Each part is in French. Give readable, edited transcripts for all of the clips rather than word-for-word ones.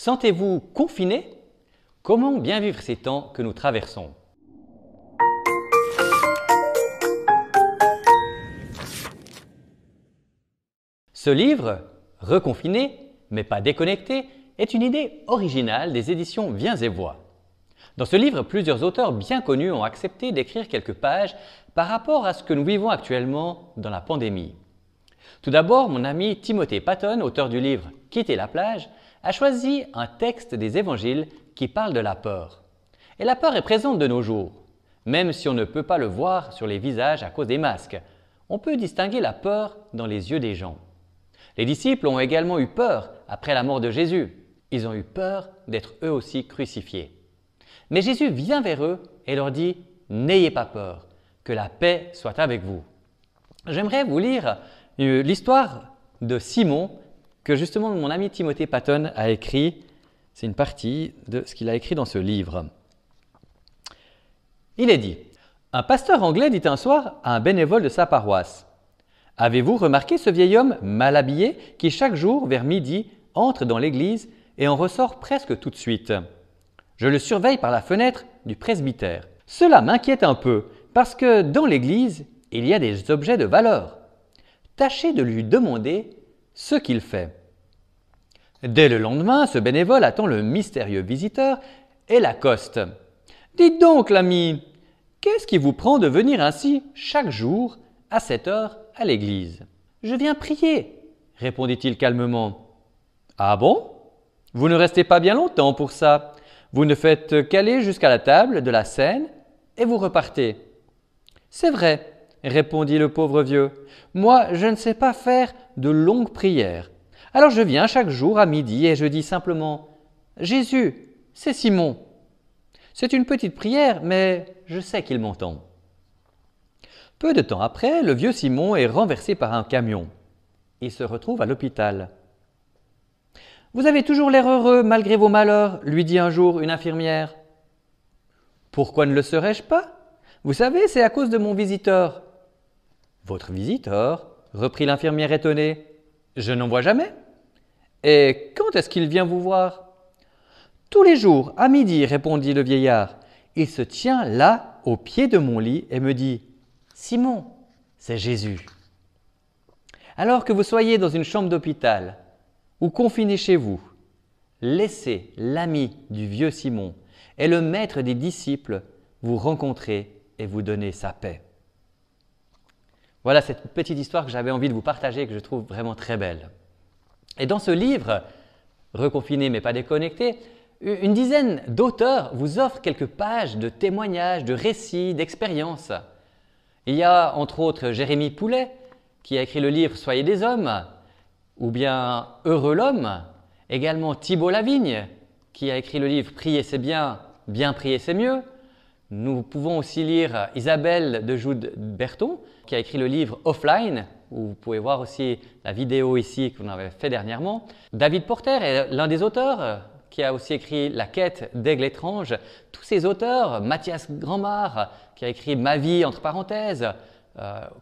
Sentez-vous confiné? Comment bien vivre ces temps que nous traversons? Ce livre, Reconfiné, mais pas déconnecté, est une idée originale des éditions Viens et Vois. Dans ce livre, plusieurs auteurs bien connus ont accepté d'écrire quelques pages par rapport à ce que nous vivons actuellement dans la pandémie. Tout d'abord, mon ami Timothée Patton, auteur du livre « Quitter la plage », a choisi un texte des évangiles qui parle de la peur. Et la peur est présente de nos jours. Même si on ne peut pas le voir sur les visages à cause des masques, on peut distinguer la peur dans les yeux des gens. Les disciples ont également eu peur après la mort de Jésus. Ils ont eu peur d'être eux aussi crucifiés. Mais Jésus vient vers eux et leur dit « N'ayez pas peur, que la paix soit avec vous ». J'aimerais vous lire l'histoire de Simon que justement mon ami Timothée Patton a écrit. C'est une partie de ce qu'il a écrit dans ce livre. Il est dit « Un pasteur anglais dit un soir à un bénévole de sa paroisse « Avez-vous remarqué ce vieil homme mal habillé qui chaque jour vers midi entre dans l'église et en ressort presque tout de suite ? Je le surveille par la fenêtre du presbytère. Cela m'inquiète un peu parce que dans l'église, il y a des objets de valeur. Tâchez de lui demander ce qu'il fait. » Dès le lendemain, ce bénévole attend le mystérieux visiteur et l'accoste. « Dites donc, l'ami, qu'est-ce qui vous prend de venir ainsi chaque jour à cette heure à l'église ? »« Je viens prier, » répondit-il calmement. « Ah bon ? Vous ne restez pas bien longtemps pour ça. Vous ne faites qu'aller jusqu'à la table de la scène et vous repartez. »« C'est vrai, » répondit le pauvre vieux. « Moi, je ne sais pas faire de longues prières. Alors je viens chaque jour à midi et je dis simplement « Jésus, c'est Simon. » C'est une petite prière, mais je sais qu'il m'entend. Peu de temps après, le vieux Simon est renversé par un camion. Il se retrouve à l'hôpital. « Vous avez toujours l'air heureux malgré vos malheurs, » lui dit un jour une infirmière. « Pourquoi ne le serais-je pas ? Vous savez, c'est à cause de mon visiteur. »« Votre visiteur ?» reprit l'infirmière étonnée. « Je n'en vois jamais. »« Et quand est-ce qu'il vient vous voir ?»« Tous les jours, à midi, » répondit le vieillard. « Il se tient là, au pied de mon lit, et me dit « Simon, c'est Jésus. » Alors que vous soyez dans une chambre d'hôpital ou confiné chez vous, laissez l'ami du vieux Simon et le maître des disciples vous rencontrer et vous donner sa paix. Voilà cette petite histoire que j'avais envie de vous partager et que je trouve vraiment très belle. Et dans ce livre, Reconfiné mais pas déconnecté, une dizaine d'auteurs vous offrent quelques pages de témoignages, de récits, d'expériences. Il y a entre autres Jérémie Poulet qui a écrit le livre « Soyez des hommes » ou bien « Heureux l'homme », également Thibault Lavigne qui a écrit le livre « Prier c'est bien, bien prier c'est mieux ». Nous pouvons aussi lire Isabelle de Joude-Berton qui a écrit le livre « Offline » où vous pouvez voir aussi la vidéo ici qu'on avait fait dernièrement. David Porter est l'un des auteurs qui a aussi écrit La quête d'Aigle étrange. Tous ces auteurs, Mathias Grandmar qui a écrit Ma vie entre parenthèses,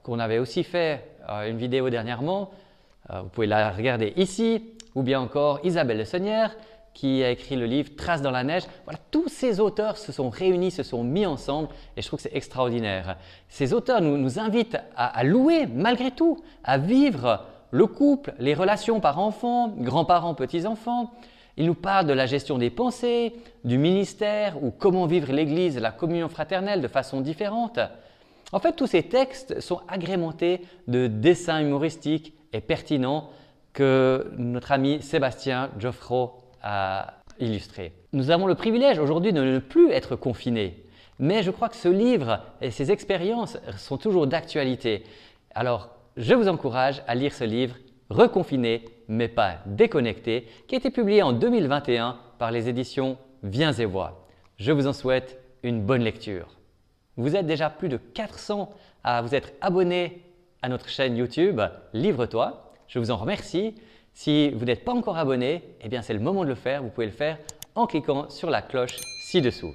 qu'on avait aussi fait une vidéo dernièrement, vous pouvez la regarder ici, ou bien encore Isabelle Le Saunière qui a écrit le livre Traces dans la neige. Voilà, tous ces auteurs se sont réunis, se sont mis ensemble et je trouve que c'est extraordinaire. Ces auteurs nous invitent à louer malgré tout, à vivre le couple, les relations par enfants, grands-parents, petits-enfants. Ils nous parlent de la gestion des pensées, du ministère ou comment vivre l'Église, la communion fraternelle de façon différente. En fait, tous ces textes sont agrémentés de dessins humoristiques et pertinents que notre ami Sébastien Geoffroy a illustrés. Nous avons le privilège aujourd'hui de ne plus être confinés, mais je crois que ce livre et ces expériences sont toujours d'actualité. Alors, je vous encourage à lire ce livre « Reconfiné mais pas déconnecté » qui a été publié en 2021 par les éditions Viens et Vois. Je vous en souhaite une bonne lecture. Vous êtes déjà plus de 400 à vous être abonnés à notre chaîne YouTube Livre-toi. Je vous en remercie. Si vous n'êtes pas encore abonné, eh bien c'est le moment de le faire. Vous pouvez le faire en cliquant sur la cloche ci-dessous.